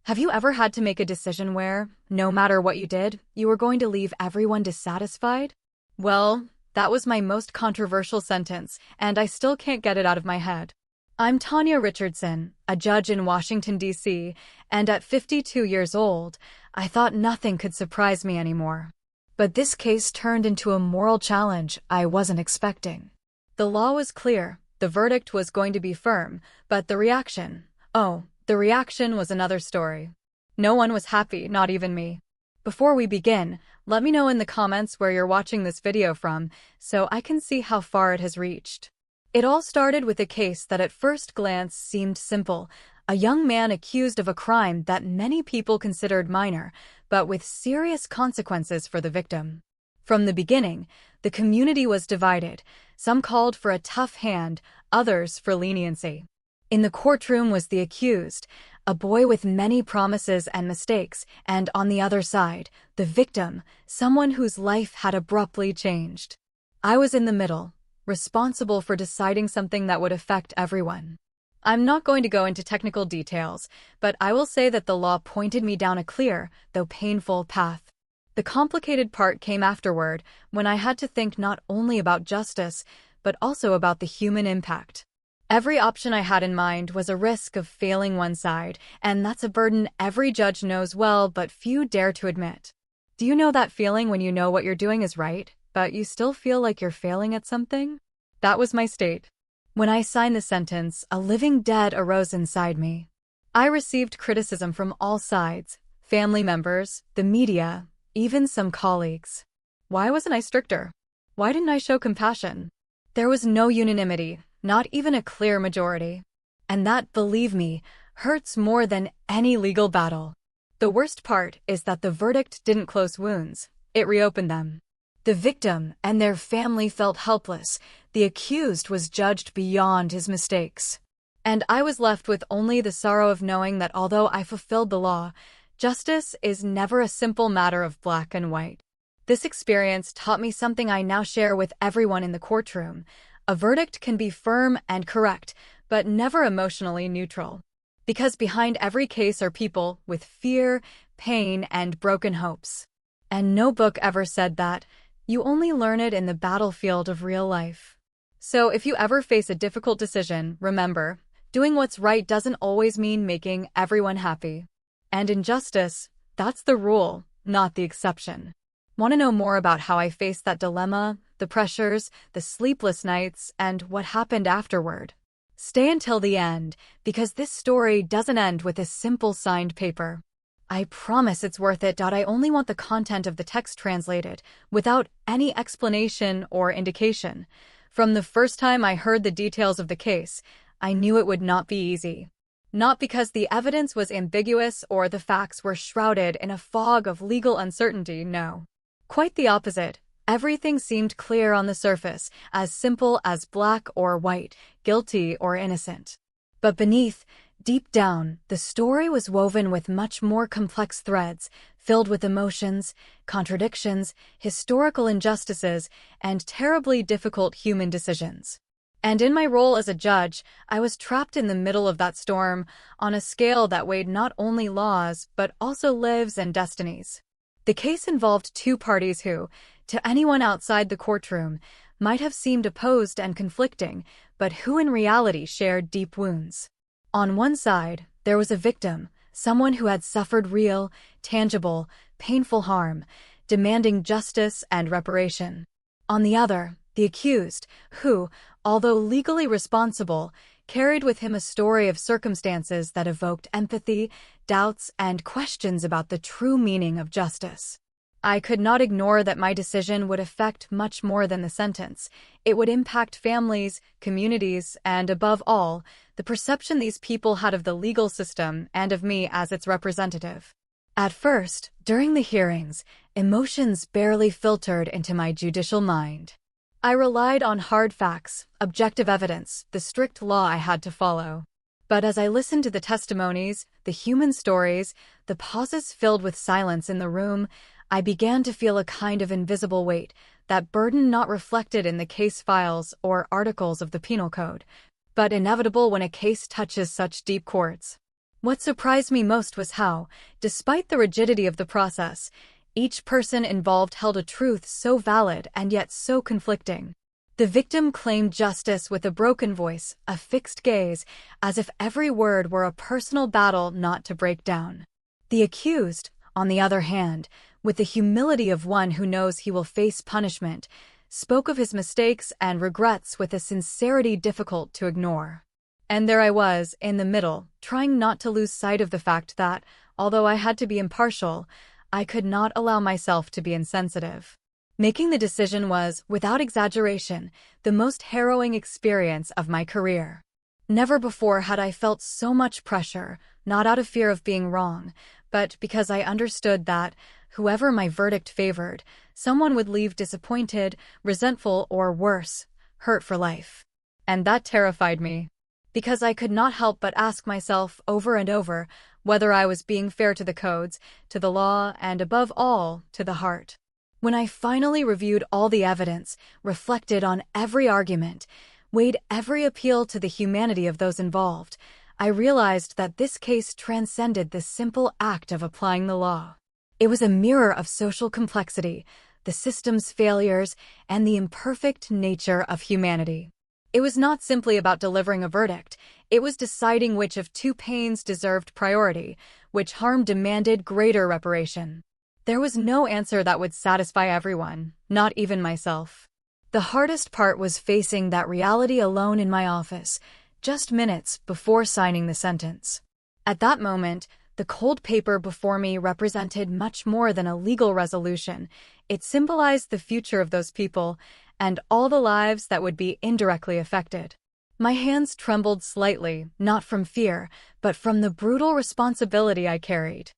Have you ever had to make a decision where, no matter what you did, you were going to leave everyone dissatisfied? Well, that was my most controversial sentence, and I still can't get it out of my head. I'm Tanya Richardson, a judge in Washington, D.C., and at 52 years old, I thought nothing could surprise me anymore. But this case turned into a moral challenge I wasn't expecting. The law was clear, the verdict was going to be firm, but the reaction was another story. No one was happy, not even me. Before we begin, let me know in the comments where you're watching this video from, so I can see how far it has reached. It all started with a case that at first glance seemed simple, a young man accused of a crime that many people considered minor, but with serious consequences for the victim. From the beginning, the community was divided. Some called for a tough hand, others for leniency. In the courtroom was the accused, a boy with many promises and mistakes, and on the other side, the victim, someone whose life had abruptly changed. I was in the middle, responsible for deciding something that would affect everyone. I'm not going to go into technical details, but I will say that the law pointed me down a clear, though painful, path. The complicated part came afterward, when I had to think not only about justice, but also about the human impact. Every option I had in mind was a risk of failing one side, and that's a burden every judge knows well, but few dare to admit. Do you know that feeling when you know what you're doing is right, but you still feel like you're failing at something? That was my state. When I signed the sentence, a living dead arose inside me. I received criticism from all sides, family members, the media, even some colleagues. Why wasn't I stricter? Why didn't I show compassion? There was no unanimity, not even a clear majority. And that, believe me, hurts more than any legal battle. The worst part is that the verdict didn't close wounds, it reopened them. The victim and their family felt helpless. The accused was judged beyond his mistakes. And I was left with only the sorrow of knowing that although I fulfilled the law, justice is never a simple matter of black and white. This experience taught me something I now share with everyone in the courtroom. A verdict can be firm and correct, but never emotionally neutral. Because behind every case are people with fear, pain, and broken hopes. And no book ever said that. You only learn it in the battlefield of real life. So if you ever face a difficult decision, remember, doing what's right doesn't always mean making everyone happy. And in justice, that's the rule, not the exception. Want to know more about how I faced that dilemma, the pressures, the sleepless nights, and what happened afterward? Stay until the end, because this story doesn't end with a simple signed paper. I promise it's worth it. I only want the content of the text translated, without any explanation or indication. From the first time I heard the details of the case, I knew it would not be easy. Not because the evidence was ambiguous or the facts were shrouded in a fog of legal uncertainty, no. Quite the opposite. Everything seemed clear on the surface, as simple as black or white, guilty or innocent. But beneath, deep down, the story was woven with much more complex threads, filled with emotions, contradictions, historical injustices, and terribly difficult human decisions. And in my role as a judge, I was trapped in the middle of that storm, on a scale that weighed not only laws, but also lives and destinies. The case involved two parties who, to anyone outside the courtroom, might have seemed opposed and conflicting, but who in reality shared deep wounds. On one side, there was a victim, someone who had suffered real, tangible, painful harm, demanding justice and reparation. On the other, the accused, who, although legally responsible, carried with him a story of circumstances that evoked empathy, doubts, and questions about the true meaning of justice. I could not ignore that my decision would affect much more than the sentence. It would impact families, communities, and above all, the perception these people had of the legal system and of me as its representative. At first, during the hearings, emotions barely filtered into my judicial mind. I relied on hard facts, objective evidence, the strict law I had to follow. But as I listened to the testimonies, the human stories, the pauses filled with silence in the room, I began to feel a kind of invisible weight, that burden not reflected in the case files or articles of the penal code, but inevitable when a case touches such deep chords. What surprised me most was how, despite the rigidity of the process, each person involved held a truth so valid and yet so conflicting. The victim claimed justice with a broken voice, a fixed gaze, as if every word were a personal battle not to break down. The accused, on the other hand, with the humility of one who knows he will face punishment, spoke of his mistakes and regrets with a sincerity difficult to ignore. And there I was, in the middle, trying not to lose sight of the fact that, although I had to be impartial, I could not allow myself to be insensitive. Making the decision was, without exaggeration, the most harrowing experience of my career. Never before had I felt so much pressure, not out of fear of being wrong, but because I understood that, whoever my verdict favored, someone would leave disappointed, resentful, or worse, hurt for life. And that terrified me, because I could not help but ask myself over and over whether I was being fair to the codes, to the law, and above all, to the heart. When I finally reviewed all the evidence, reflected on every argument, weighed every appeal to the humanity of those involved, I realized that this case transcended the simple act of applying the law. It was a mirror of social complexity, the system's failures, and the imperfect nature of humanity. It was not simply about delivering a verdict, it was deciding which of two pains deserved priority, which harm demanded greater reparation. There was no answer that would satisfy everyone, not even myself. The hardest part was facing that reality alone in my office, just minutes before signing the sentence. At that moment, the cold paper before me represented much more than a legal resolution. It symbolized the future of those people and all the lives that would be indirectly affected. My hands trembled slightly, not from fear, but from the brutal responsibility I carried.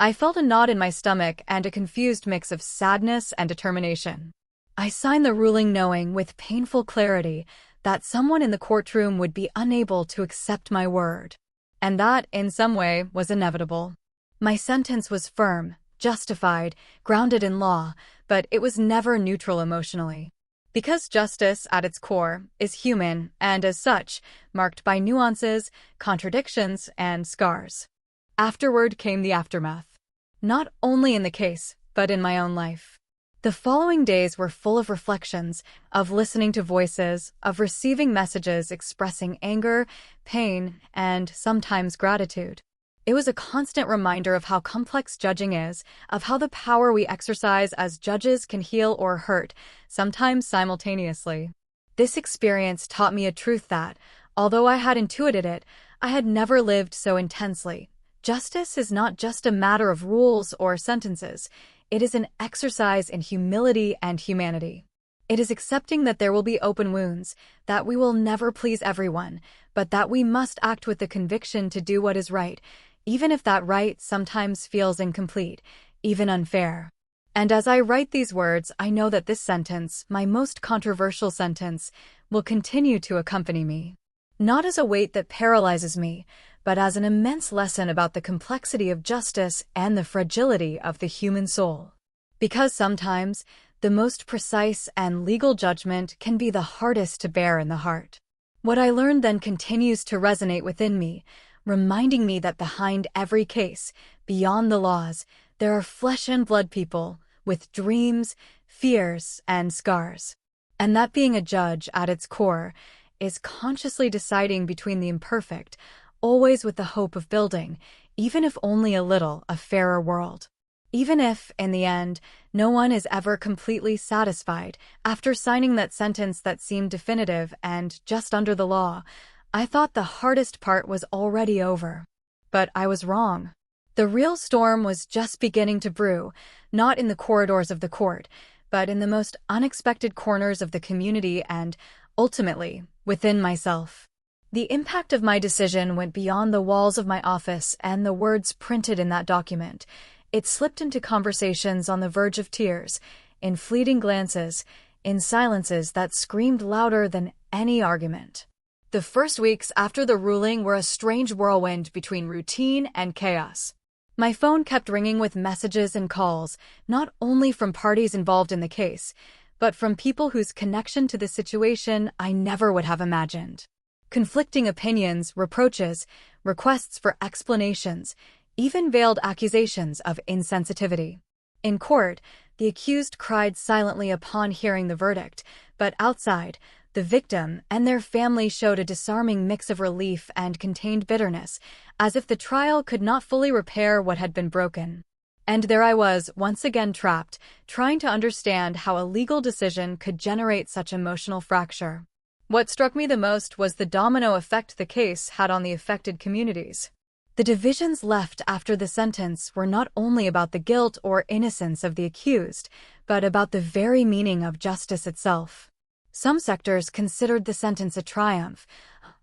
I felt a knot in my stomach and a confused mix of sadness and determination. I signed the ruling knowing with painful clarity that someone in the courtroom would be unable to accept my word. And that, in some way, was inevitable. My sentence was firm, justified, grounded in law, but it was never neutral emotionally. Because justice, at its core, is human and, as such, marked by nuances, contradictions, and scars. Afterward came the aftermath. Not only in the case, but in my own life. The following days were full of reflections, of listening to voices, of receiving messages expressing anger, pain, and sometimes gratitude. It was a constant reminder of how complex judging is, of how the power we exercise as judges can heal or hurt, sometimes simultaneously. This experience taught me a truth that, although I had intuited it, I had never lived so intensely. Justice is not just a matter of rules or sentences. It is an exercise in humility and humanity. It is accepting that there will be open wounds, that we will never please everyone, but that we must act with the conviction to do what is right, even if that right sometimes feels incomplete, even unfair. And as I write these words, I know that this sentence, my most controversial sentence, will continue to accompany me. Not as a weight that paralyzes me, but as an immense lesson about the complexity of justice and the fragility of the human soul. Because sometimes, the most precise and legal judgment can be the hardest to bear in the heart. What I learned then continues to resonate within me, reminding me that behind every case, beyond the laws, there are flesh and blood people, with dreams, fears, and scars. And that being a judge at its core is consciously deciding between the imperfect, always with the hope of building, even if only a little, a fairer world. Even if, in the end, no one is ever completely satisfied, after signing that sentence that seemed definitive and just under the law, I thought the hardest part was already over. But I was wrong. The real storm was just beginning to brew, not in the corridors of the court, but in the most unexpected corners of the community and, ultimately, within myself. The impact of my decision went beyond the walls of my office and the words printed in that document. It slipped into conversations on the verge of tears, in fleeting glances, in silences that screamed louder than any argument. The first weeks after the ruling were a strange whirlwind between routine and chaos. My phone kept ringing with messages and calls, not only from parties involved in the case, but from people whose connection to the situation I never would have imagined. Conflicting opinions, reproaches, requests for explanations, even veiled accusations of insensitivity. In court, the accused cried silently upon hearing the verdict, but outside, the victim and their family showed a disarming mix of relief and contained bitterness, as if the trial could not fully repair what had been broken. And there I was, once again trapped, trying to understand how a legal decision could generate such emotional fracture. What struck me the most was the domino effect the case had on the affected communities. The divisions left after the sentence were not only about the guilt or innocence of the accused, but about the very meaning of justice itself. Some sectors considered the sentence a triumph,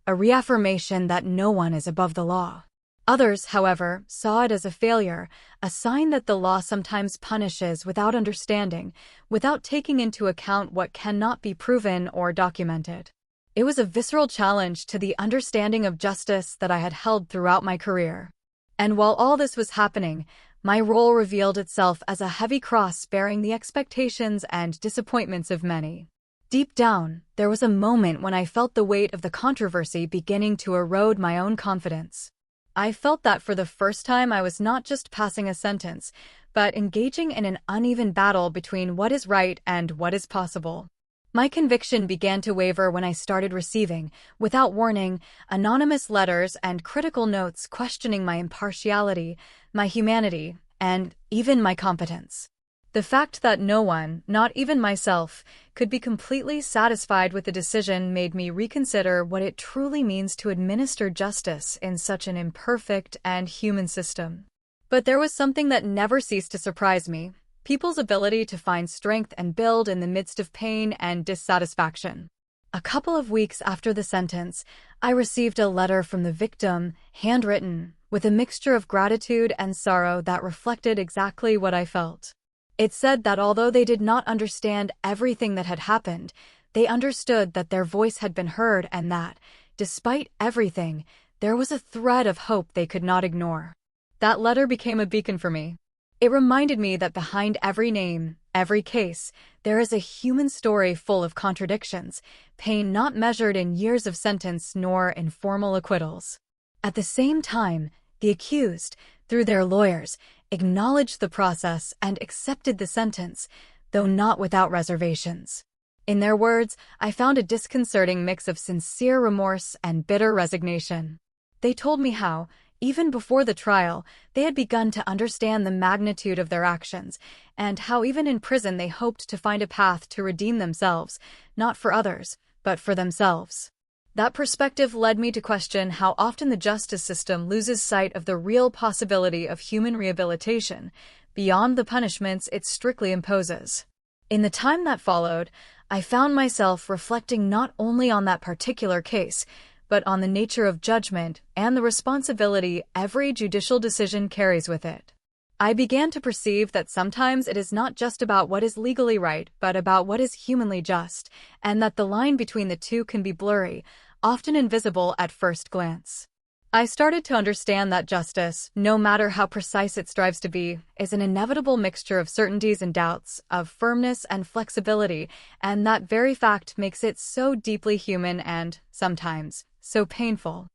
a reaffirmation that no one is above the law. Others, however, saw it as a failure, a sign that the law sometimes punishes without understanding, without taking into account what cannot be proven or documented. It was a visceral challenge to the understanding of justice that I had held throughout my career. And while all this was happening, my role revealed itself as a heavy cross bearing the expectations and disappointments of many. Deep down, there was a moment when I felt the weight of the controversy beginning to erode my own confidence. I felt that for the first time I was not just passing a sentence, but engaging in an uneven battle between what is right and what is possible. My conviction began to waver when I started receiving, without warning, anonymous letters and critical notes questioning my impartiality, my humanity, and even my competence. The fact that no one, not even myself, could be completely satisfied with the decision made me reconsider what it truly means to administer justice in such an imperfect and human system. But there was something that never ceased to surprise me: people's ability to find strength and build in the midst of pain and dissatisfaction. A couple of weeks after the sentence, I received a letter from the victim, handwritten, with a mixture of gratitude and sorrow that reflected exactly what I felt. It said that although they did not understand everything that had happened, they understood that their voice had been heard and that, despite everything, there was a thread of hope they could not ignore. That letter became a beacon for me. It reminded me that behind every name, every case, there is a human story full of contradictions, pain not measured in years of sentence nor in formal acquittals. At the same time, the accused, through their lawyers, acknowledged the process and accepted the sentence, though not without reservations. In their words, I found a disconcerting mix of sincere remorse and bitter resignation. They told me how, even before the trial, they had begun to understand the magnitude of their actions, and how even in prison they hoped to find a path to redeem themselves, not for others, but for themselves. That perspective led me to question how often the justice system loses sight of the real possibility of human rehabilitation, beyond the punishments it strictly imposes. In the time that followed, I found myself reflecting not only on that particular case, but on the nature of judgment and the responsibility every judicial decision carries with it. I began to perceive that sometimes it is not just about what is legally right, but about what is humanly just, and that the line between the two can be blurry, often invisible at first glance. I started to understand that justice, no matter how precise it strives to be, is an inevitable mixture of certainties and doubts, of firmness and flexibility, and that very fact makes it so deeply human and, sometimes, so painful.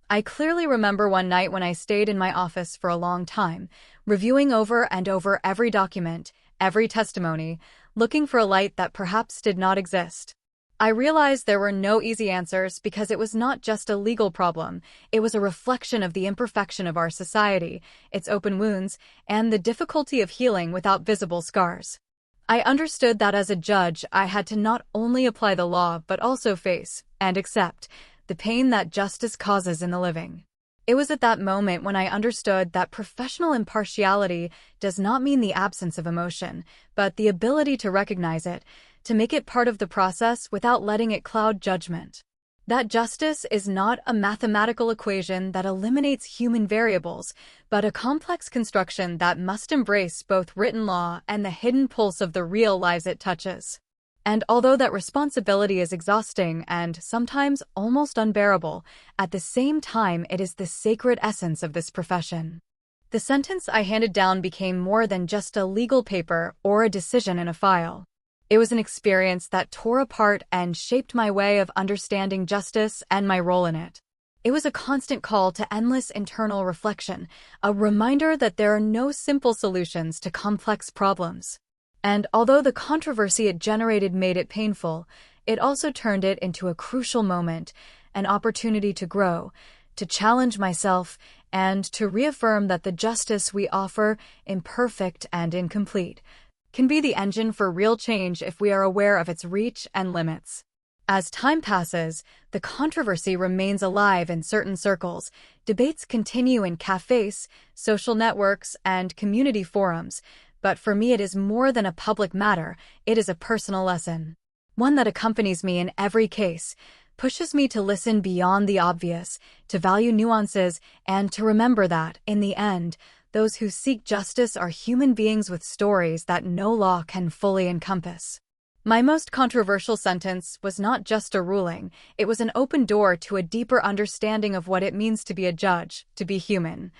I clearly remember one night when I stayed in my office for a long time, reviewing over and over every document, every testimony, looking for a light that perhaps did not exist. I realized there were no easy answers because it was not just a legal problem, it was a reflection of the imperfection of our society, its open wounds, and the difficulty of healing without visible scars. I understood that as a judge I had to not only apply the law but also face, and accept, the pain that justice causes in the living. It was at that moment when I understood that professional impartiality does not mean the absence of emotion, but the ability to recognize it, to make it part of the process without letting it cloud judgment. That justice is not a mathematical equation that eliminates human variables, but a complex construction that must embrace both written law and the hidden pulse of the real lives it touches. And although that responsibility is exhausting and sometimes almost unbearable, at the same time it is the sacred essence of this profession. The sentence I handed down became more than just a legal paper or a decision in a file. It was an experience that tore apart and shaped my way of understanding justice and my role in it. It was a constant call to endless internal reflection, a reminder that there are no simple solutions to complex problems. And although the controversy it generated made it painful, it also turned it into a crucial moment, an opportunity to grow, to challenge myself, and to reaffirm that the justice we offer, imperfect and incomplete, can be the engine for real change if we are aware of its reach and limits. As time passes, the controversy remains alive in certain circles. Debates continue in cafes, social networks, and community forums, but for me it is more than a public matter, it is a personal lesson. One that accompanies me in every case, pushes me to listen beyond the obvious, to value nuances, and to remember that, in the end, those who seek justice are human beings with stories that no law can fully encompass. My most controversial sentence was not just a ruling, it was an open door to a deeper understanding of what it means to be a judge, to be human,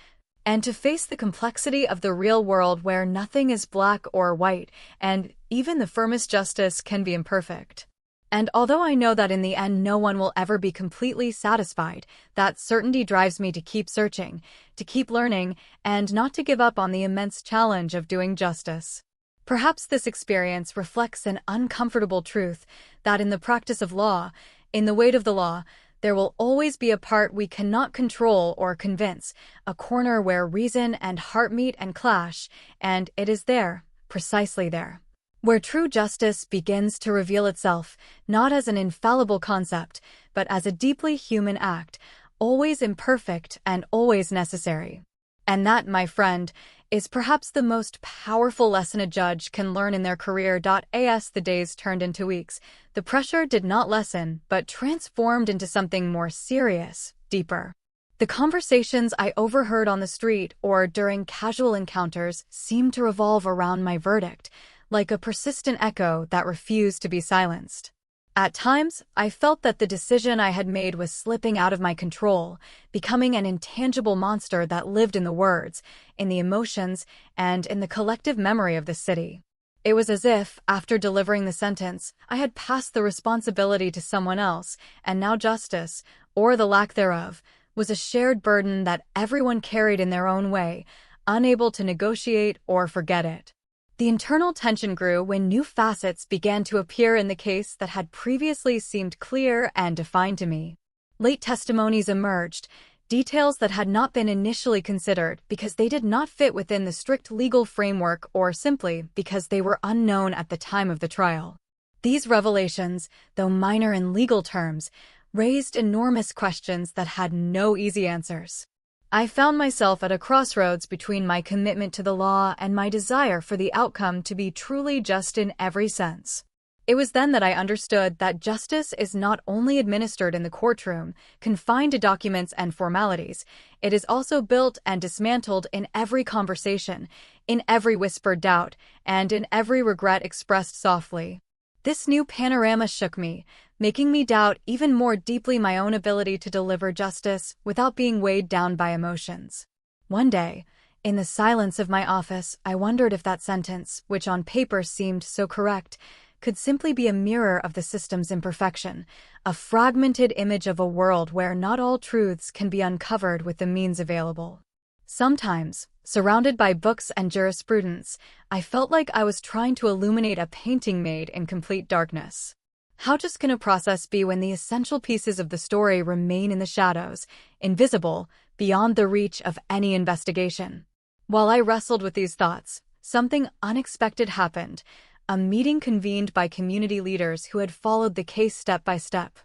and to face the complexity of the real world where nothing is black or white, and even the firmest justice can be imperfect. And although I know that in the end no one will ever be completely satisfied, that certainty drives me to keep searching, to keep learning, and not to give up on the immense challenge of doing justice. Perhaps this experience reflects an uncomfortable truth that in the practice of law, in the weight of the law, there will always be a part we cannot control or convince, a corner where reason and heart meet and clash, and it is there, precisely there, where true justice begins to reveal itself, not as an infallible concept, but as a deeply human act, always imperfect and always necessary. And that, my friend, is perhaps the most powerful lesson a judge can learn in their career. As the days turned into weeks, the pressure did not lessen, but transformed into something more serious, deeper. The conversations I overheard on the street or during casual encounters seemed to revolve around my verdict, like a persistent echo that refused to be silenced. At times, I felt that the decision I had made was slipping out of my control, becoming an intangible monster that lived in the words, in the emotions, and in the collective memory of the city. It was as if, after delivering the sentence, I had passed the responsibility to someone else, and now justice, or the lack thereof, was a shared burden that everyone carried in their own way, unable to negotiate or forget it. The internal tension grew when new facets began to appear in the case that had previously seemed clear and defined to me. Late testimonies emerged, details that had not been initially considered because they did not fit within the strict legal framework or simply because they were unknown at the time of the trial. These revelations, though minor in legal terms, raised enormous questions that had no easy answers. I found myself at a crossroads between my commitment to the law and my desire for the outcome to be truly just in every sense. It was then that I understood that justice is not only administered in the courtroom, confined to documents and formalities, it is also built and dismantled in every conversation, in every whispered doubt, and in every regret expressed softly. This new panorama shook me, making me doubt even more deeply my own ability to deliver justice without being weighed down by emotions. One day, in the silence of my office, I wondered if that sentence, which on paper seemed so correct, could simply be a mirror of the system's imperfection, a fragmented image of a world where not all truths can be uncovered with the means available. Sometimes, surrounded by books and jurisprudence, I felt like I was trying to illuminate a painting made in complete darkness. How just can a process be when the essential pieces of the story remain in the shadows, invisible, beyond the reach of any investigation? While I wrestled with these thoughts, something unexpected happened, a meeting convened by community leaders who had followed the case step by step.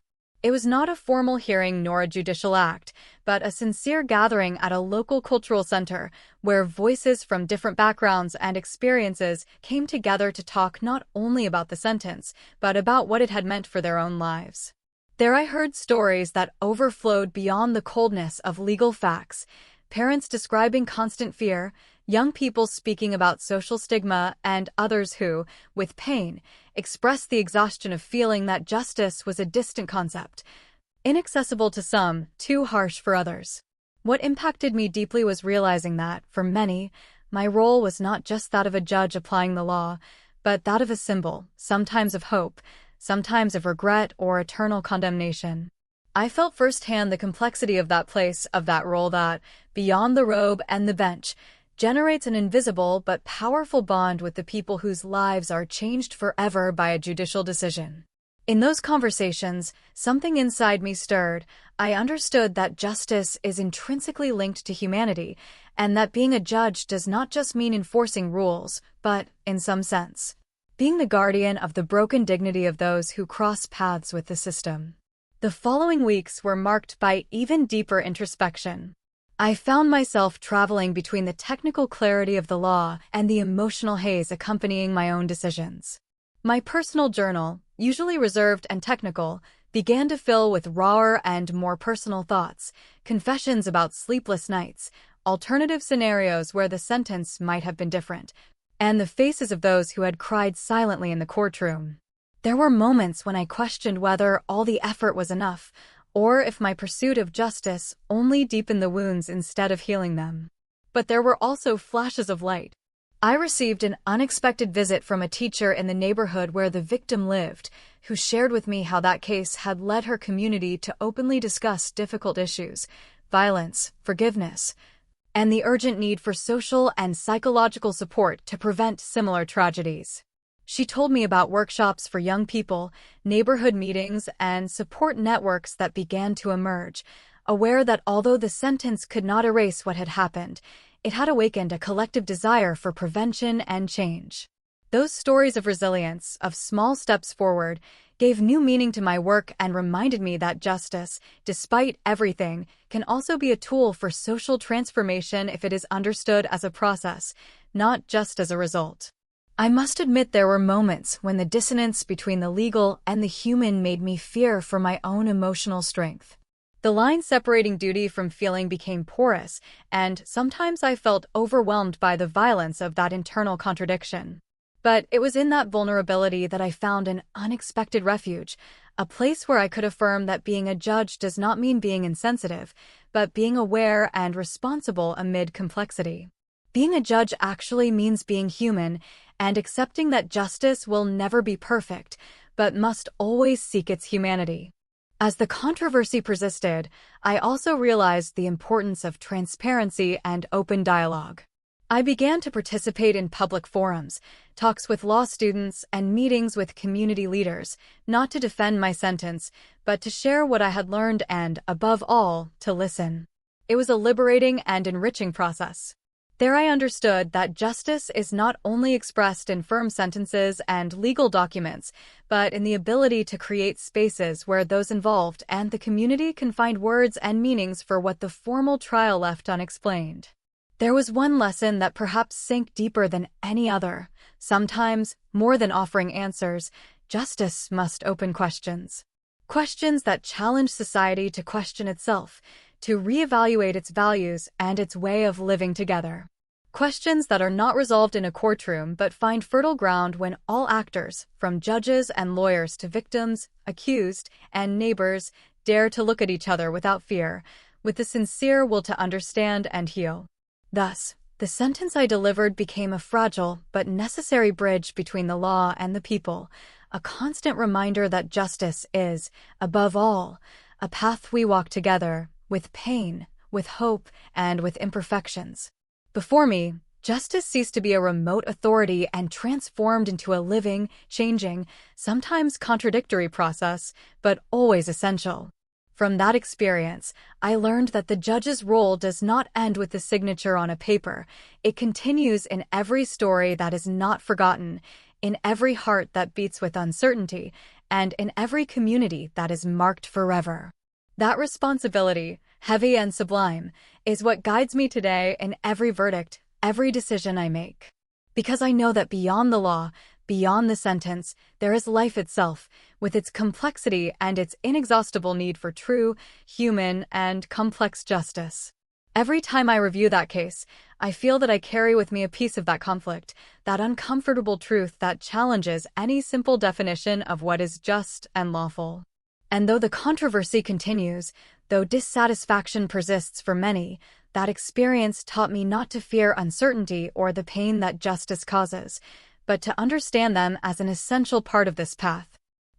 It was not a formal hearing nor a judicial act, but a sincere gathering at a local cultural center where voices from different backgrounds and experiences came together to talk not only about the sentence, but about what it had meant for their own lives. There I heard stories that overflowed beyond the coldness of legal facts, parents describing constant fear, young people speaking about social stigma, and others who, with pain, expressed the exhaustion of feeling that justice was a distant concept, inaccessible to some, too harsh for others. What impacted me deeply was realizing that, for many, my role was not just that of a judge applying the law, but that of a symbol, sometimes of hope, sometimes of regret or eternal condemnation. I felt firsthand the complexity of that place, of that role that, beyond the robe and the bench, generates an invisible but powerful bond with the people whose lives are changed forever by a judicial decision. In those conversations, something inside me stirred. I understood that justice is intrinsically linked to humanity, and that being a judge does not just mean enforcing rules, but, in some sense, being the guardian of the broken dignity of those who cross paths with the system. The following weeks were marked by even deeper introspection. I found myself traveling between the technical clarity of the law and the emotional haze accompanying my own decisions. My personal journal, usually reserved and technical, began to fill with rawer and more personal thoughts, confessions about sleepless nights, alternative scenarios where the sentence might have been different, and the faces of those who had cried silently in the courtroom. There were moments when I questioned whether all the effort was enough, or if my pursuit of justice only deepened the wounds instead of healing them. But there were also flashes of light. I received an unexpected visit from a teacher in the neighborhood where the victim lived, who shared with me how that case had led her community to openly discuss difficult issues, violence, forgiveness, and the urgent need for social and psychological support to prevent similar tragedies. She told me about workshops for young people, neighborhood meetings, and support networks that began to emerge, aware that although the sentence could not erase what had happened, it had awakened a collective desire for prevention and change. Those stories of resilience, of small steps forward, gave new meaning to my work and reminded me that justice, despite everything, can also be a tool for social transformation if it is understood as a process, not just as a result. I must admit there were moments when the dissonance between the legal and the human made me fear for my own emotional strength. The line separating duty from feeling became porous, and sometimes I felt overwhelmed by the violence of that internal contradiction. But it was in that vulnerability that I found an unexpected refuge, a place where I could affirm that being a judge does not mean being insensitive, but being aware and responsible amid complexity. Being a judge actually means being human and accepting that justice will never be perfect, but must always seek its humanity. As the controversy persisted, I also realized the importance of transparency and open dialogue. I began to participate in public forums, talks with law students, and meetings with community leaders, not to defend my sentence, but to share what I had learned and, above all, to listen. It was a liberating and enriching process. There I understood that justice is not only expressed in firm sentences and legal documents, but in the ability to create spaces where those involved and the community can find words and meanings for what the formal trial left unexplained. There was one lesson that perhaps sank deeper than any other. Sometimes, more than offering answers, justice must open questions. Questions that challenge society to question itself, to reevaluate its values and its way of living together. Questions that are not resolved in a courtroom but find fertile ground when all actors, from judges and lawyers to victims, accused, and neighbors, dare to look at each other without fear, with the sincere will to understand and heal. Thus, the sentence I delivered became a fragile but necessary bridge between the law and the people, a constant reminder that justice is, above all, a path we walk together, with pain, with hope, and with imperfections. Before me, justice ceased to be a remote authority and transformed into a living, changing, sometimes contradictory process, but always essential. From that experience, I learned that the judge's role does not end with the signature on a paper. It continues in every story that is not forgotten, in every heart that beats with uncertainty, and in every community that is marked forever. That responsibility, heavy and sublime, is what guides me today in every verdict, every decision I make. Because I know that beyond the law, beyond the sentence, there is life itself, with its complexity and its inexhaustible need for true, human, and complex justice. Every time I review that case, I feel that I carry with me a piece of that conflict, that uncomfortable truth that challenges any simple definition of what is just and lawful. And though the controversy continues, though dissatisfaction persists for many, that experience taught me not to fear uncertainty or the pain that justice causes, but to understand them as an essential part of this path.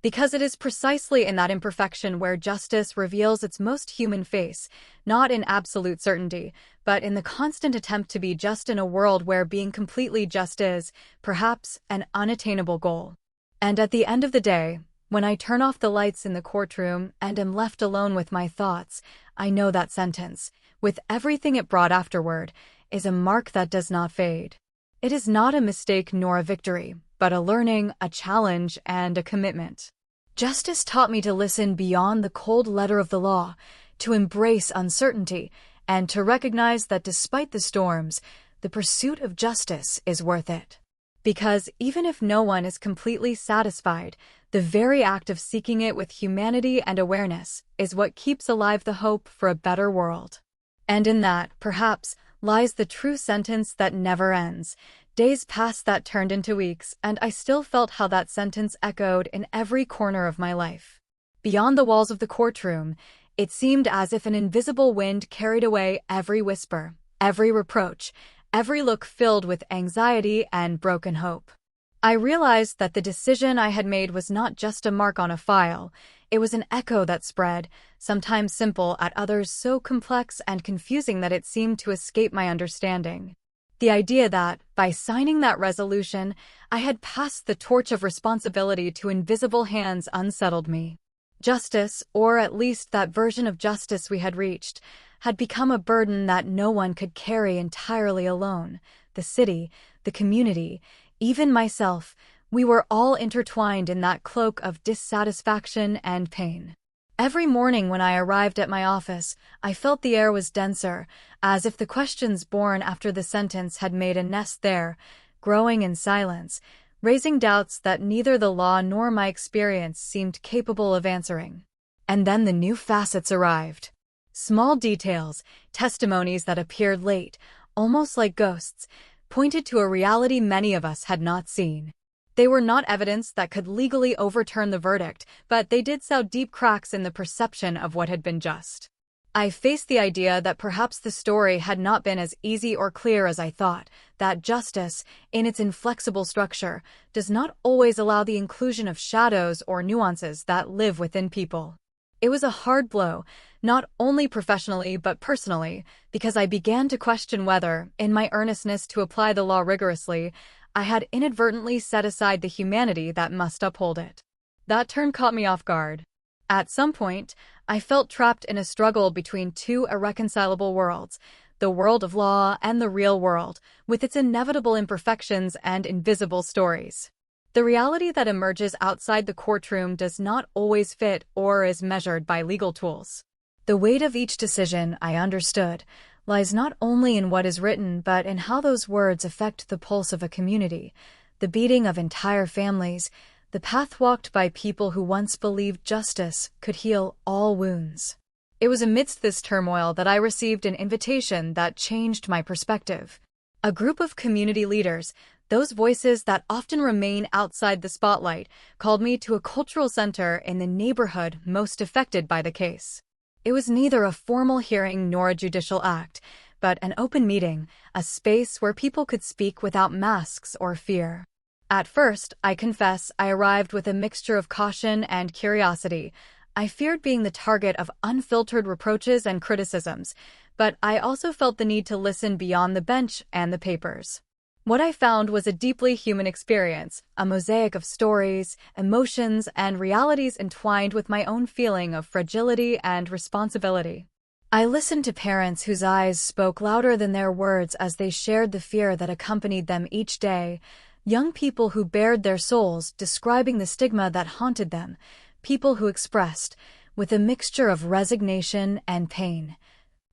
Because it is precisely in that imperfection where justice reveals its most human face, not in absolute certainty, but in the constant attempt to be just in a world where being completely just is, perhaps, an unattainable goal. And at the end of the day, when I turn off the lights in the courtroom and am left alone with my thoughts, I know that sentence, with everything it brought afterward, is a mark that does not fade. It is not a mistake nor a victory, but a learning, a challenge, and a commitment. Justice taught me to listen beyond the cold letter of the law, to embrace uncertainty, and to recognize that despite the storms, the pursuit of justice is worth it. Because even if no one is completely satisfied, the very act of seeking it with humanity and awareness is what keeps alive the hope for a better world. And in that, perhaps, lies the true sentence that never ends. Days passed that turned into weeks, and I still felt how that sentence echoed in every corner of my life. Beyond the walls of the courtroom, it seemed as if an invisible wind carried away every whisper, every reproach, every look filled with anxiety and broken hope. I realized that the decision I had made was not just a mark on a file, it was an echo that spread, sometimes simple, at others so complex and confusing that it seemed to escape my understanding. The idea that, by signing that resolution, I had passed the torch of responsibility to invisible hands unsettled me. Justice, or at least that version of justice we had reached, had become a burden that no one could carry entirely alone. The city, the community, even myself, we were all intertwined in that cloak of dissatisfaction and pain. Every morning when I arrived at my office, I felt the air was denser, as if the questions born after the sentence had made a nest there, growing in silence, raising doubts that neither the law nor my experience seemed capable of answering. And then the new facets arrived. Small details, testimonies that appeared late, almost like ghosts, pointed to a reality many of us had not seen. They were not evidence that could legally overturn the verdict, but they did sow deep cracks in the perception of what had been just. I faced the idea that perhaps the story had not been as easy or clear as I thought, that justice, in its inflexible structure, does not always allow the inclusion of shadows or nuances that live within people. It was a hard blow, not only professionally but personally, because I began to question whether, in my earnestness to apply the law rigorously, I had inadvertently set aside the humanity that must uphold it. That turn caught me off guard. At some point, I felt trapped in a struggle between two irreconcilable worlds, the world of law and the real world, with its inevitable imperfections and invisible stories. The reality that emerges outside the courtroom does not always fit or is measured by legal tools. The weight of each decision, I understood, lies not only in what is written but in how those words affect the pulse of a community, the beating of entire families, the path walked by people who once believed justice could heal all wounds. It was amidst this turmoil that I received an invitation that changed my perspective. A group of community leaders, those voices that often remain outside the spotlight, called me to a cultural center in the neighborhood most affected by the case. It was neither a formal hearing nor a judicial act, but an open meeting, a space where people could speak without masks or fear. At first, I confess, I arrived with a mixture of caution and curiosity. I feared being the target of unfiltered reproaches and criticisms, but I also felt the need to listen beyond the bench and the papers. What I found was a deeply human experience, a mosaic of stories, emotions, and realities entwined with my own feeling of fragility and responsibility. I listened to parents whose eyes spoke louder than their words as they shared the fear that accompanied them each day, young people who bared their souls describing the stigma that haunted them, people who expressed, with a mixture of resignation and pain,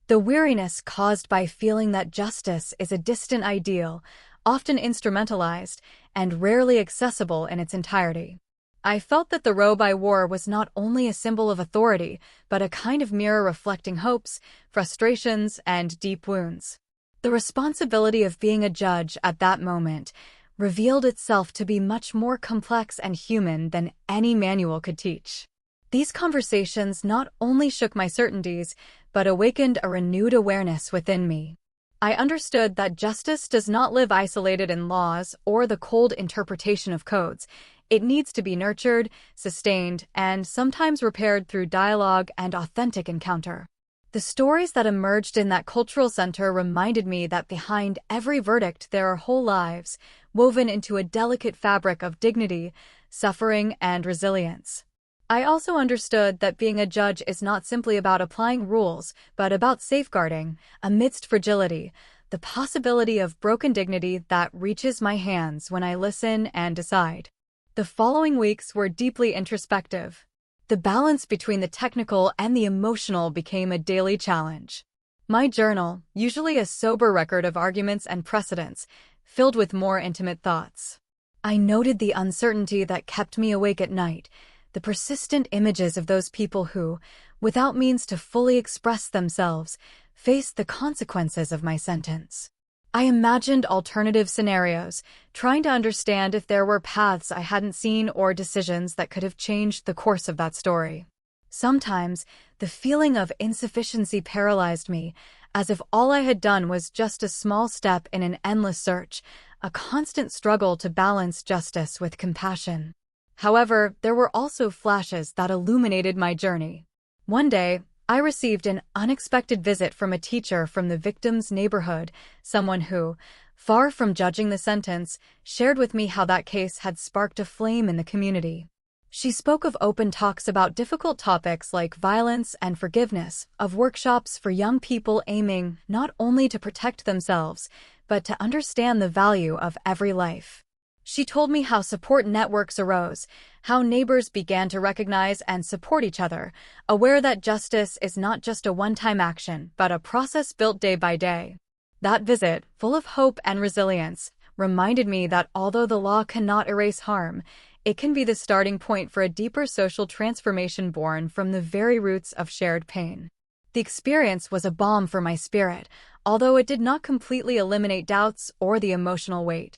the weariness caused by feeling that justice is a distant ideal, often instrumentalized, and rarely accessible in its entirety. I felt that the robe I wore was not only a symbol of authority, but a kind of mirror reflecting hopes, frustrations, and deep wounds. The responsibility of being a judge at that moment revealed itself to be much more complex and human than any manual could teach. These conversations not only shook my certainties, but awakened a renewed awareness within me. I understood that justice does not live isolated in laws or the cold interpretation of codes. It needs to be nurtured, sustained, and sometimes repaired through dialogue and authentic encounter. The stories that emerged in that cultural center reminded me that behind every verdict there are whole lives, woven into a delicate fabric of dignity, suffering, and resilience. I also understood that being a judge is not simply about applying rules, but about safeguarding, amidst fragility, the possibility of broken dignity that reaches my hands when I listen and decide. The following weeks were deeply introspective. The balance between the technical and the emotional became a daily challenge. My journal, usually a sober record of arguments and precedents, filled with more intimate thoughts. I noted the uncertainty that kept me awake at night, the persistent images of those people who, without means to fully express themselves, faced the consequences of my sentence. I imagined alternative scenarios, trying to understand if there were paths I hadn't seen or decisions that could have changed the course of that story. Sometimes, the feeling of insufficiency paralyzed me, as if all I had done was just a small step in an endless search, a constant struggle to balance justice with compassion. However, there were also flashes that illuminated my journey. One day, I received an unexpected visit from a teacher from the victim's neighborhood, someone who, far from judging the sentence, shared with me how that case had sparked a flame in the community. She spoke of open talks about difficult topics like violence and forgiveness, of workshops for young people aiming not only to protect themselves, but to understand the value of every life. She told me how support networks arose, how neighbors began to recognize and support each other, aware that justice is not just a one-time action, but a process built day by day. That visit, full of hope and resilience, reminded me that although the law cannot erase harm, it can be the starting point for a deeper social transformation born from the very roots of shared pain. The experience was a balm for my spirit, although it did not completely eliminate doubts or the emotional weight.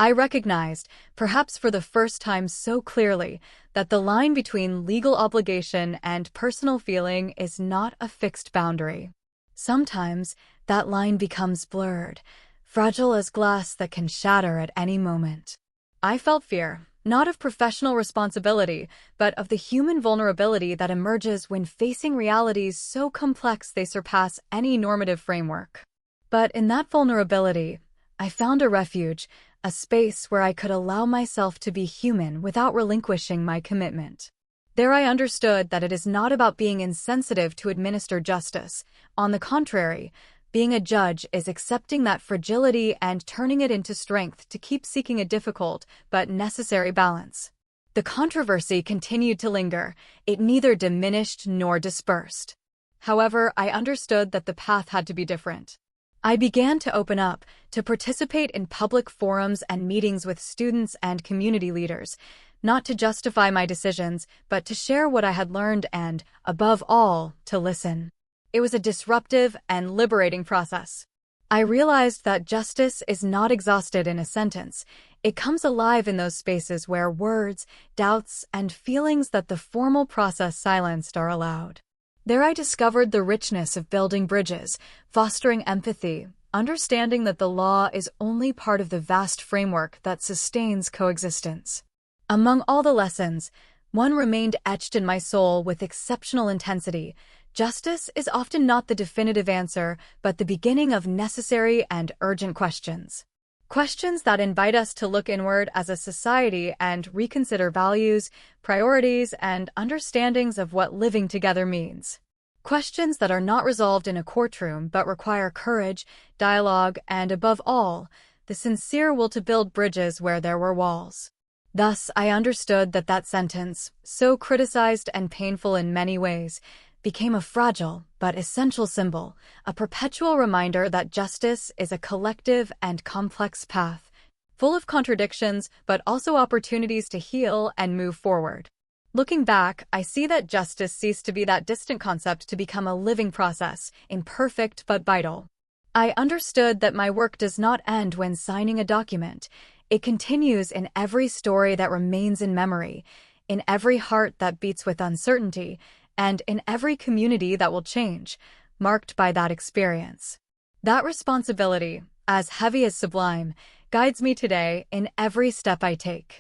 I recognized, perhaps for the first time so clearly, that the line between legal obligation and personal feeling is not a fixed boundary. Sometimes, that line becomes blurred, fragile as glass that can shatter at any moment. I felt fear, not of professional responsibility, but of the human vulnerability that emerges when facing realities so complex they surpass any normative framework. But in that vulnerability, I found a refuge, a space where I could allow myself to be human without relinquishing my commitment. There I understood that it is not about being insensitive to administer justice. On the contrary, being a judge is accepting that fragility and turning it into strength to keep seeking a difficult but necessary balance. The controversy continued to linger. It neither diminished nor dispersed. However, I understood that the path had to be different. I began to open up, to participate in public forums and meetings with students and community leaders, not to justify my decisions, but to share what I had learned and, above all, to listen. It was a disruptive and liberating process. I realized that justice is not exhausted in a sentence. It comes alive in those spaces where words, doubts, and feelings that the formal process silenced are allowed. There I discovered the richness of building bridges, fostering empathy, understanding that the law is only part of the vast framework that sustains coexistence. Among all the lessons, one remained etched in my soul with exceptional intensity. Justice is often not the definitive answer, but the beginning of necessary and urgent questions. Questions that invite us to look inward as a society and reconsider values, priorities, and understandings of what living together means. Questions that are not resolved in a courtroom but require courage, dialogue, and above all, the sincere will to build bridges where there were walls. Thus, I understood that sentence, so criticized and painful in many ways, became a fragile but essential symbol, a perpetual reminder that justice is a collective and complex path, full of contradictions but also opportunities to heal and move forward. Looking back, I see that justice ceased to be that distant concept to become a living process, imperfect but vital. I understood that my work does not end when signing a document. It continues in every story that remains in memory, in every heart that beats with uncertainty, and in every community that will change, marked by that experience. That responsibility, as heavy as sublime, guides me today in every step I take.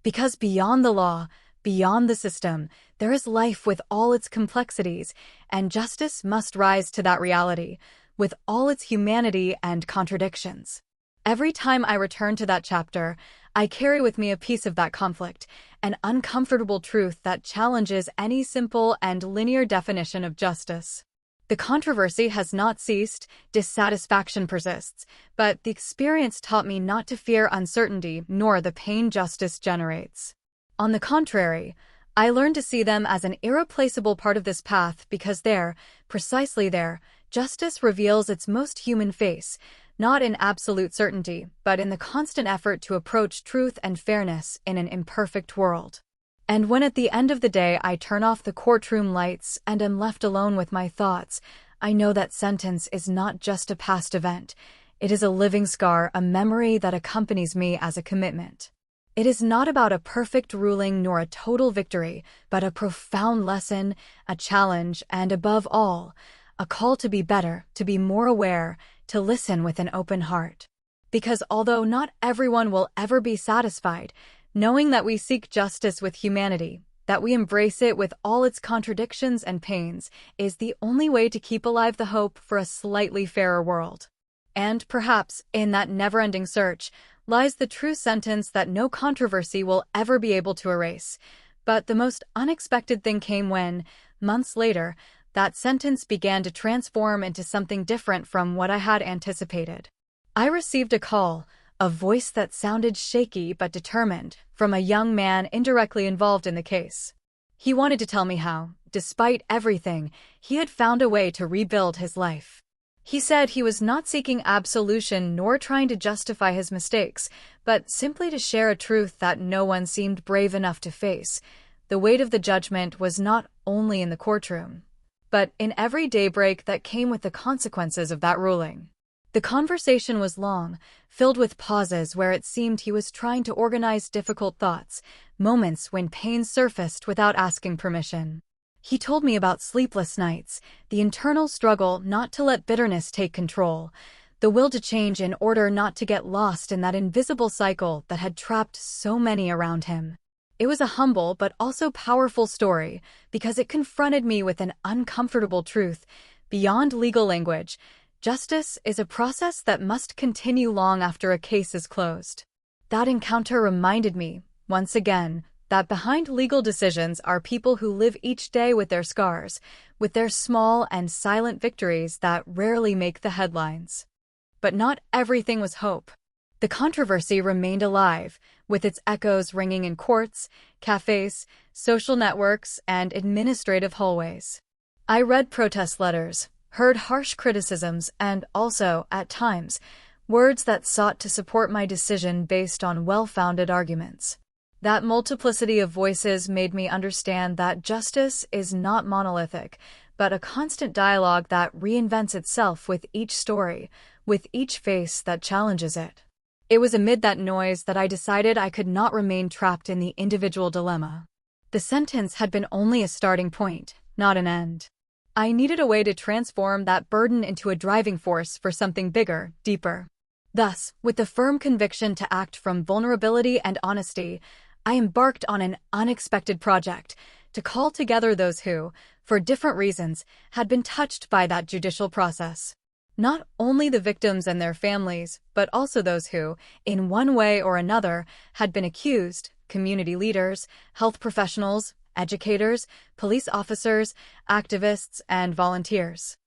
Because beyond the law, beyond the system, there is life with all its complexities, and justice must rise to that reality, with all its humanity and contradictions. Every time I return to that chapter, I carry with me a piece of that conflict, an uncomfortable truth that challenges any simple and linear definition of justice. The controversy has not ceased, dissatisfaction persists, but the experience taught me not to fear uncertainty nor the pain justice generates. On the contrary, I learned to see them as an irreplaceable part of this path because there, precisely there, justice reveals its most human face, not in absolute certainty, but in the constant effort to approach truth and fairness in an imperfect world. And when at the end of the day I turn off the courtroom lights and am left alone with my thoughts, I know that sentence is not just a past event. It is a living scar, a memory that accompanies me as a commitment. It is not about a perfect ruling nor a total victory, but a profound lesson, a challenge, and above all, a call to be better, to be more aware, to listen with an open heart. Because although not everyone will ever be satisfied, knowing that we seek justice with humanity, that we embrace it with all its contradictions and pains, is the only way to keep alive the hope for a slightly fairer world. And perhaps, in that never-ending search, lies the true sentence that no controversy will ever be able to erase. But the most unexpected thing came when, months later, that sentence began to transform into something different from what I had anticipated. I received a call, a voice that sounded shaky but determined, from a young man indirectly involved in the case. He wanted to tell me how, despite everything, he had found a way to rebuild his life. He said he was not seeking absolution nor trying to justify his mistakes, but simply to share a truth that no one seemed brave enough to face. The weight of the judgment was not only in the courtroom, but in every daybreak that came with the consequences of that ruling. The conversation was long, filled with pauses where it seemed he was trying to organize difficult thoughts, moments when pain surfaced without asking permission. He told me about sleepless nights, the internal struggle not to let bitterness take control, the will to change in order not to get lost in that invisible cycle that had trapped so many around him. It was a humble but also powerful story because it confronted me with an uncomfortable truth. Beyond legal language, justice is a process that must continue long after a case is closed. That encounter reminded me, once again, that behind legal decisions are people who live each day with their scars, with their small and silent victories that rarely make the headlines. But not everything was hope. The controversy remained alive, with its echoes ringing in courts, cafes, social networks, and administrative hallways. I read protest letters, heard harsh criticisms, and also, at times, words that sought to support my decision based on well-founded arguments. That multiplicity of voices made me understand that justice is not monolithic, but a constant dialogue that reinvents itself with each story, with each face that challenges it. It was amid that noise that I decided I could not remain trapped in the individual dilemma. The sentence had been only a starting point, not an end. I needed a way to transform that burden into a driving force for something bigger, deeper. Thus, with the firm conviction to act from vulnerability and honesty, I embarked on an unexpected project to call together those who, for different reasons, had been touched by that judicial process. Not only the victims and their families, but also those who, in one way or another, had been accused, community leaders, health professionals, educators, police officers, activists, and volunteers.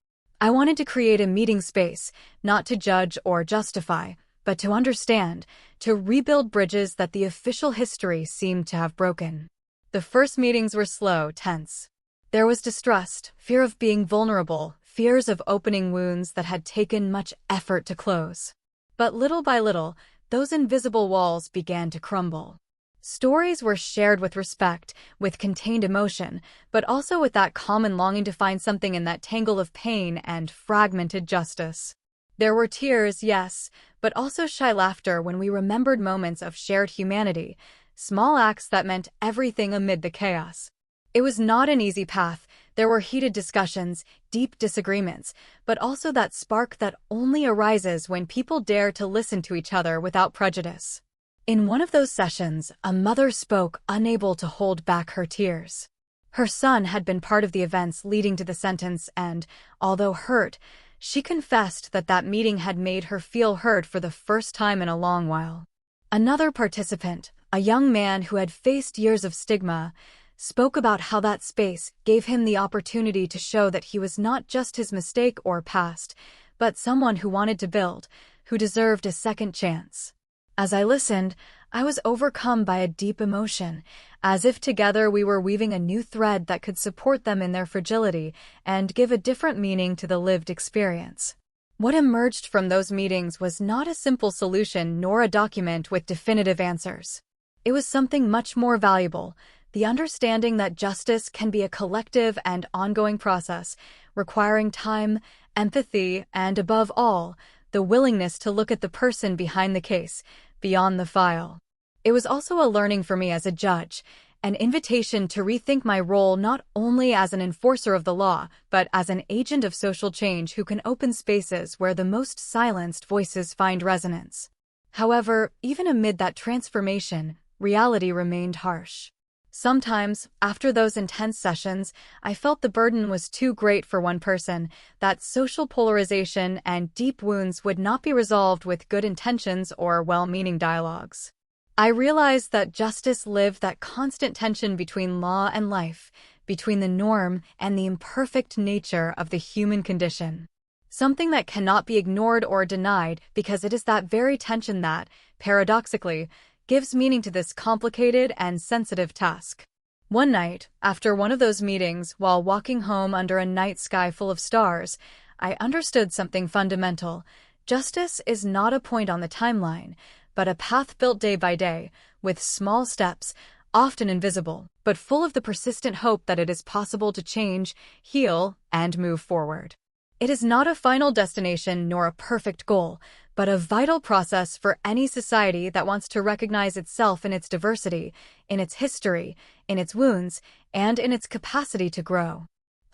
I wanted to create a meeting space, not to judge or justify, but to understand, to rebuild bridges that the official history seemed to have broken. The first meetings were slow, tense. There was distrust, fear of being vulnerable, fears of opening wounds that had taken much effort to close. But little by little, those invisible walls began to crumble. Stories were shared with respect, with contained emotion, but also with that common longing to find something in that tangle of pain and fragmented justice. There were tears, yes, but also shy laughter when we remembered moments of shared humanity, small acts that meant everything amid the chaos. It was not an easy path. There were heated discussions, deep disagreements, but also that spark that only arises when people dare to listen to each other without prejudice. In one of those sessions, a mother spoke, unable to hold back her tears. Her son had been part of the events leading to the sentence and, although hurt, she confessed that that meeting had made her feel heard for the first time in a long while. Another participant, a young man who had faced years of stigma, spoke about how that space gave him the opportunity to show that he was not just his mistake or past, but someone who wanted to build, who deserved a second chance. As I listened, I was overcome by a deep emotion, as if together we were weaving a new thread that could support them in their fragility and give a different meaning to the lived experience. What emerged from those meetings was not a simple solution nor a document with definitive answers. It was something much more valuable, the understanding that justice can be a collective and ongoing process, requiring time, empathy, and above all, the willingness to look at the person behind the case, beyond the file. It was also a learning for me as a judge, an invitation to rethink my role not only as an enforcer of the law, but as an agent of social change who can open spaces where the most silenced voices find resonance. However, even amid that transformation, reality remained harsh. Sometimes, after those intense sessions, I felt the burden was too great for one person, that social polarization and deep wounds would not be resolved with good intentions or well-meaning dialogues. I realized that justice lived that constant tension between law and life, between the norm and the imperfect nature of the human condition. Something that cannot be ignored or denied because it is that very tension that, paradoxically, gives meaning to this complicated and sensitive task. One night, after one of those meetings, while walking home under a night sky full of stars, I understood something fundamental. Justice is not a point on the timeline, but a path built day by day, with small steps, often invisible, but full of the persistent hope that it is possible to change, heal, and move forward. It is not a final destination nor a perfect goal, but a vital process for any society that wants to recognize itself in its diversity, in its history, in its wounds, and in its capacity to grow.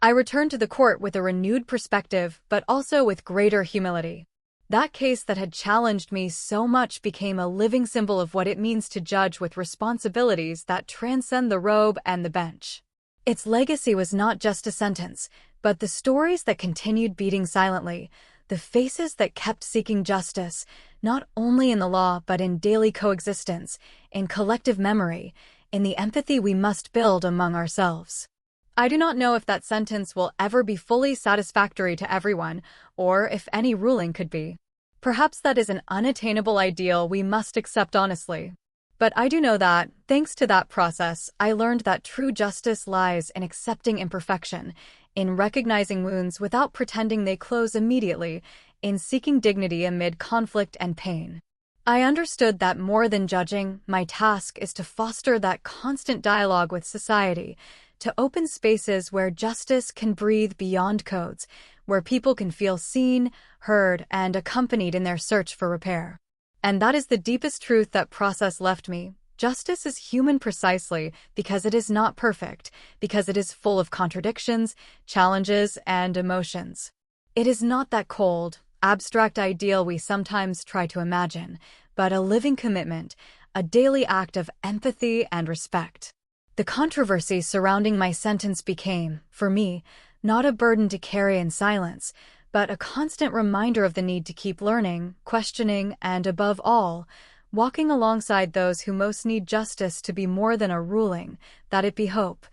I returned to the court with a renewed perspective, but also with greater humility. That case that had challenged me so much became a living symbol of what it means to judge with responsibilities that transcend the robe and the bench. Its legacy was not just a sentence, but the stories that continued beating silently, the faces that kept seeking justice, not only in the law but in daily coexistence, in collective memory, in the empathy we must build among ourselves. I do not know if that sentence will ever be fully satisfactory to everyone, or if any ruling could be. Perhaps that is an unattainable ideal we must accept honestly. But I do know that, thanks to that process, I learned that true justice lies in accepting imperfection, in recognizing wounds without pretending they close immediately, in seeking dignity amid conflict and pain. I understood that more than judging, my task is to foster that constant dialogue with society, to open spaces where justice can breathe beyond codes, where people can feel seen, heard, and accompanied in their search for repair. And that is the deepest truth that process left me. Justice is human precisely because it is not perfect, because it is full of contradictions, challenges, and emotions. It is not that cold, abstract ideal we sometimes try to imagine, but a living commitment, a daily act of empathy and respect. The controversy surrounding my sentence became, for me, not a burden to carry in silence, but a constant reminder of the need to keep learning, questioning, and above all, walking alongside those who most need justice to be more than a ruling, that it be hope,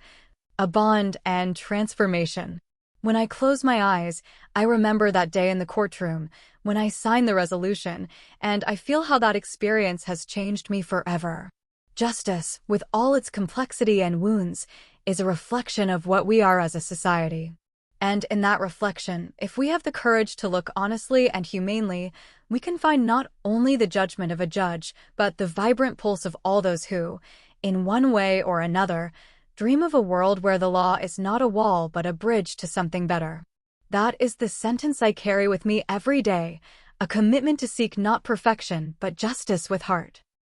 a bond, and transformation. When I close my eyes, I remember that day in the courtroom, when I signed the resolution, and I feel how that experience has changed me forever. Justice, with all its complexity and wounds, is a reflection of what we are as a society. And in that reflection, if we have the courage to look honestly and humanely, we can find not only the judgment of a judge, but the vibrant pulse of all those who, in one way or another, dream of a world where the law is not a wall but a bridge to something better. That is the sentence I carry with me every day, a commitment to seek not perfection but justice with heart.